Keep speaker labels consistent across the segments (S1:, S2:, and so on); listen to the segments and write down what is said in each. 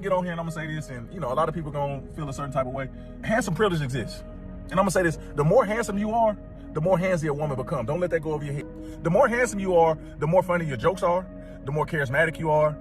S1: gonna get on here and I'm gonna say this, and a lot of people gonna feel a certain type of way. Handsome privilege exists. And I'm gonna say this, the more handsome you are, the more handsy a woman becomes. Don't let that go over your head. The more handsome you are, the more funny your jokes are, the more charismatic you are,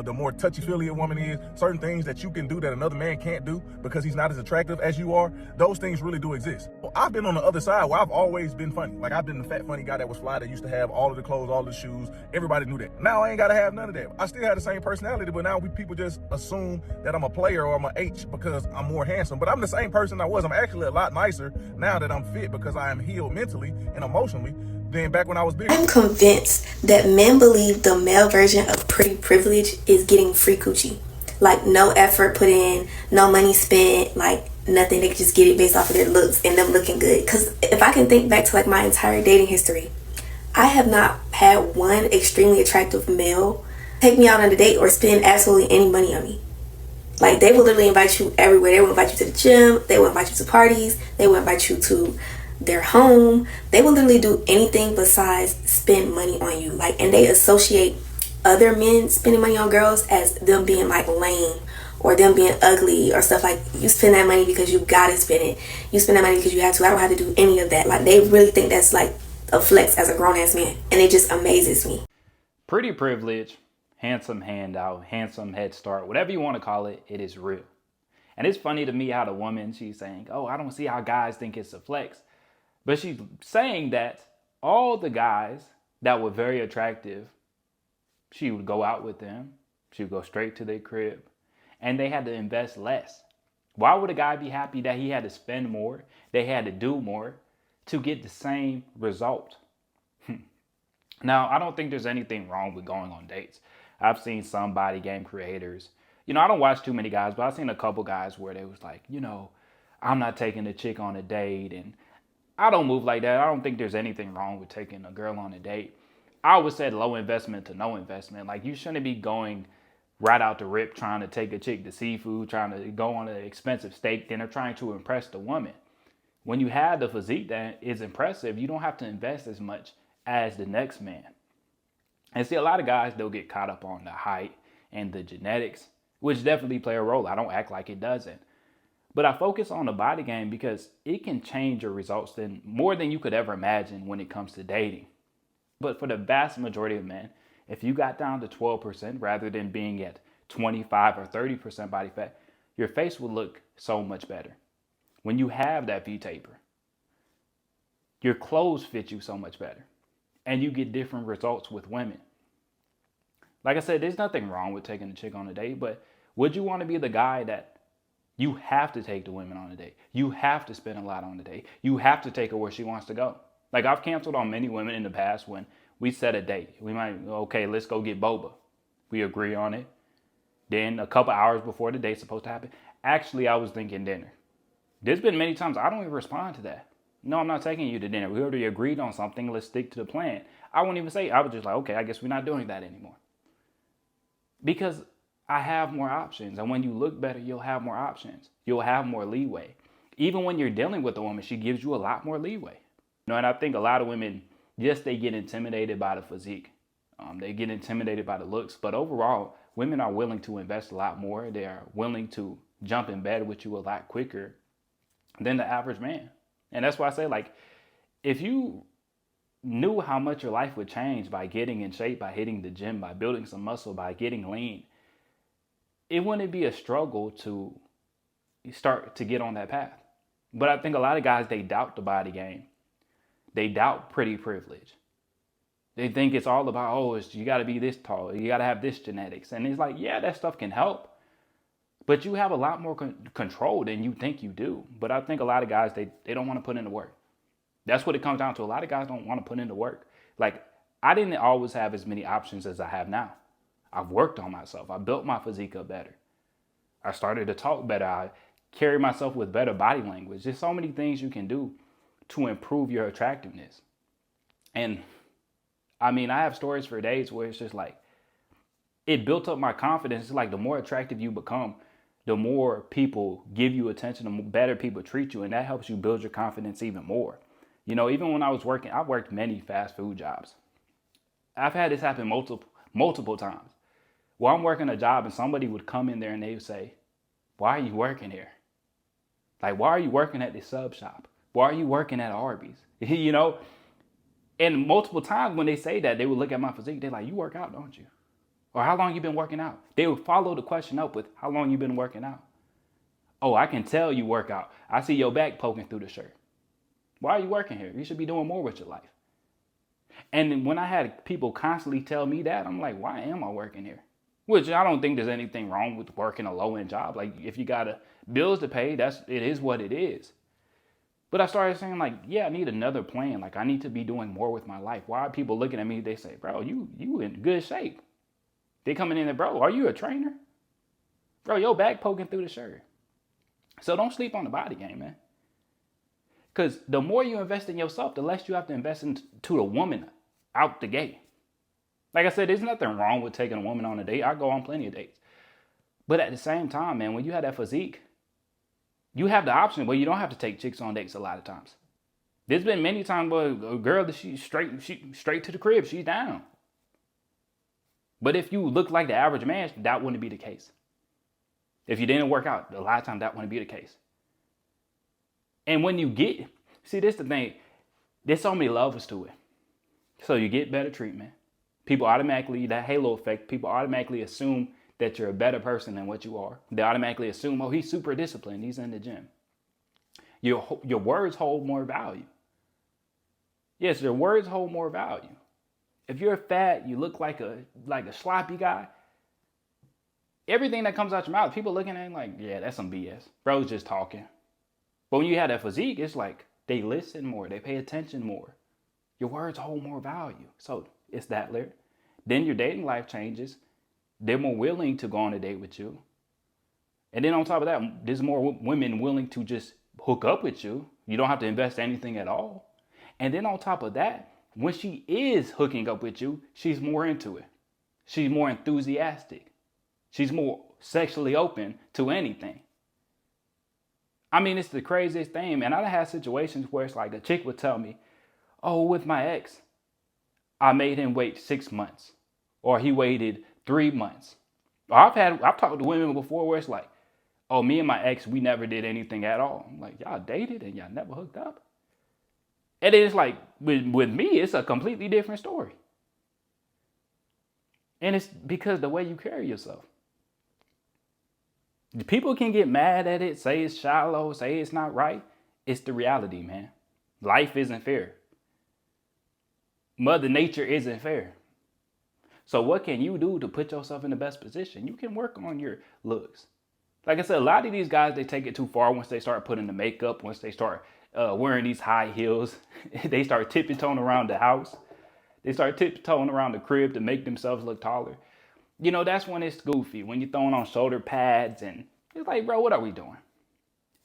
S1: the more touchy-feely a woman is. Certain things that you can do that another man can't do because he's not as attractive as you are, those things really do exist. I've been on the other side where I've always been funny. Like, I've been the fat, funny guy that was fly, that used to have all of the clothes, all the shoes. Everybody knew that. Now I ain't gotta have none of that. I still have the same personality, but now people just assume that I'm a player or I'm an H because I'm more handsome. But I'm the same person I was. I'm actually a lot nicer now that I'm fit because I am healed mentally and emotionally than back when I was bigger.
S2: I'm convinced that men believe the male version of pretty privilege is getting free coochie. Like, no effort put in, no money spent, like nothing. They can just get it based off of their looks and them looking good. Because if I can think back to like my entire dating history, I have not had one extremely attractive male take me out on a date or spend absolutely any money on me. Like, they will literally invite you everywhere. They will invite you to the gym. They will invite you to parties. They will invite you to their home. They will literally do anything besides spend money on you. Like, and they associate other men spending money on girls as them being like lame or them being ugly or stuff. Like, you spend that money because you gotta spend it. You spend that money because you have to. I don't have to do any of that. Like, they really think that's like a flex as a grown-ass man, and it just amazes me.
S3: Pretty privilege, handsome handout, handsome head start, whatever you want to call it, it is real. And it's funny to me how the woman, she's saying, oh, I don't see how guys think it's a flex. But she's saying that all the guys that were very attractive, she would go out with them. She would go straight to their crib. And they had to invest less. Why would a guy be happy that he had to spend more, they had to do more to get the same result? Now, I don't think there's anything wrong with going on dates. I've seen some body game creators. I don't watch too many guys, but I've seen a couple guys where they was like, I'm not taking a chick on a date, and I don't move like that. I don't think there's anything wrong with taking a girl on a date. I always said low investment to no investment. Like, you shouldn't be going right out the rip trying to take a chick to seafood, trying to go on an expensive steak dinner, trying to impress the woman. When you have the physique that is impressive, you don't have to invest as much as the next man. And see, a lot of guys, they'll get caught up on the height and the genetics, which definitely play a role. I don't act like it doesn't. But I focus on the body game because it can change your results more than you could ever imagine when it comes to dating. But for the vast majority of men, if you got down to 12% rather than being at 25 or 30% body fat, your face will look so much better. When you have that V-taper, your clothes fit you so much better. And you get different results with women. Like I said, there's nothing wrong with taking a chick on a date, but would you want to be the guy that you have to take the women on a date? You have to spend a lot on the date. You have to take her where she wants to go. Like, I've canceled on many women in the past when we set a date. We might, okay, let's go get boba. We agree on it. Then a couple hours before the date's supposed to happen, actually, I was thinking dinner. There's been many times I don't even respond to that. No, I'm not taking you to dinner. We already agreed on something. Let's stick to the plan. I wouldn't even say, I was just like, okay, I guess we're not doing that anymore. Because I have more options. And when you look better, you'll have more options. You'll have more leeway. Even when you're dealing with a woman, she gives you a lot more leeway. And I think a lot of women, yes, they get intimidated by the physique. They get intimidated by the looks. But overall, women are willing to invest a lot more. They are willing to jump in bed with you a lot quicker than the average man. And that's why I say, like, if you knew how much your life would change by getting in shape, by hitting the gym, by building some muscle, by getting lean, it wouldn't be a struggle to start to get on that path. But I think a lot of guys, they doubt the body game. They doubt pretty privilege. They think it's all about, you got to be this tall. You got to have this genetics. And it's like, yeah, that stuff can help. But you have a lot more control than you think you do. But I think a lot of guys, they don't want to put in the work. That's what it comes down to. A lot of guys don't want to put in the work. Like, I didn't always have as many options as I have now. I've worked on myself. I built my physique up better. I started to talk better. I carry myself with better body language. There's so many things you can do to improve your attractiveness. And I mean, I have stories for days where it's just like, it built up my confidence. It's like the more attractive you become, the more people give you attention, the better people treat you. And that helps you build your confidence even more. Even when I was working, I worked many fast food jobs. I've had this happen multiple times Well, I'm working a job and somebody would come in there and they would say, why are you working here? Like, why are you working at this sub shop? Why are you working at Arby's? You know? And multiple times when they say that, they would look at my physique. They're like, you work out, don't you? Or how long you been working out? They would follow the question up with, how long you been working out? Oh, I can tell you work out. I see your back poking through the shirt. Why are you working here? You should be doing more with your life. And when I had people constantly tell me that, I'm like, why am I working here? Which I don't think there's anything wrong with working a low-end job. Like, if you got bills to pay, it is what it is. But I started saying, like, yeah, I need another plan. Like, I need to be doing more with my life. Why are people looking at me? They say, bro, you in good shape. They coming in there, bro, are you a trainer? Bro, your back poking through the shirt. So don't sleep on the body game, man. Because the more you invest in yourself, the less you have to invest into the woman out the gate. Like I said, there's nothing wrong with taking a woman on a date. I go on plenty of dates. But at the same time, man, when you have that physique, you have the option where you don't have to take chicks on dates a lot of times. There's been many times where a girl that she's straight to the crib, she's down. But if you look like the average man, that wouldn't be the case. If you didn't work out, a lot of times that wouldn't be the case. And when you see, this is the thing, there's so many levels to it. So you get better treatment. People automatically, that halo effect, people automatically assume that you're a better person than what you are. They automatically assume, oh, he's super disciplined, he's in the gym. Your words hold more value. Yes, your words hold more value. If you're fat, you look like a sloppy guy, everything that comes out your mouth, people looking at it like, yeah, that's some BS. Bro's just talking. But when you have that physique, it's like they listen more, they pay attention more. Your words hold more value. So it's that lyric. Then your dating life changes. They're more willing to go on a date with you. And then on top of that, there's more women willing to just hook up with you. You don't have to invest anything at all. And then on top of that, when she is hooking up with you, she's more into it. She's more enthusiastic. She's more sexually open to anything. I mean, it's the craziest thing, man. I've had situations where it's like a chick would tell me, oh, with my ex, I made him wait 6 months. Or he waited 3 months. Or I've talked to women before where it's like, oh, me and my ex, we never did anything at all. I'm like, y'all dated and y'all never hooked up? And it's like, with me, it's a completely different story. And it's because the way you carry yourself. People can get mad at it, say it's shallow, say it's not right. It's the reality, man. Life isn't fair. Mother Nature isn't fair. So what can you do to put yourself in the best position? You can work on your looks. Like I said, a lot of these guys, they take it too far once they start putting the makeup, once they start wearing these high heels. They start tiptoeing around the house. They start tiptoeing around the crib to make themselves look taller. You know, that's when it's goofy, when you're throwing on shoulder pads and it's like, bro, what are we doing?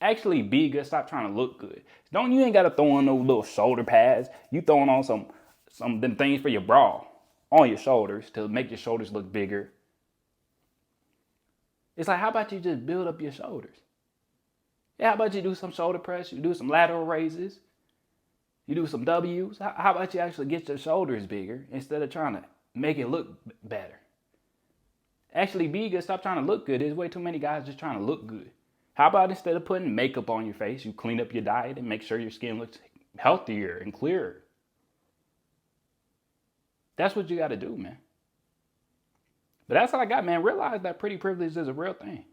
S3: Actually be good. Stop trying to look good. You ain't got to throw on no little shoulder pads. You throwing on some them things for your bra on your shoulders to make your shoulders look bigger. It's like, how about you just build up your shoulders? Yeah, how about you do some shoulder press? You do some lateral raises. You do some W's. How about you actually get your shoulders bigger instead of trying to make it look better? Actually be good. Stop trying to look good. There's way too many guys just trying to look good. How about instead of putting makeup on your face, you clean up your diet and make sure your skin looks healthier and clearer? That's what you got to do, man. But that's all I got, man. Realize that pretty privilege is a real thing.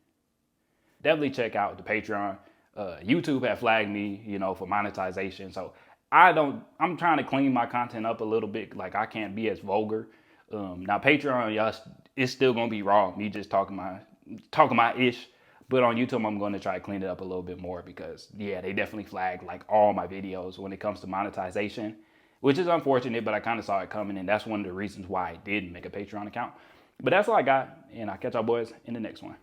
S3: Definitely check out the Patreon. YouTube had flagged me, for monetization. So I'm trying to clean my content up a little bit. Like, I can't be as vulgar. Now Patreon, y'all, it's still going to be raw. Me just talking my ish. But on YouTube, I'm going to try to clean it up a little bit more because, yeah, they definitely flagged like all my videos when it comes to monetization, which is unfortunate, but I kind of saw it coming. And that's one of the reasons why I did make a Patreon account. But that's all I got. And I'll catch y'all boys in the next one.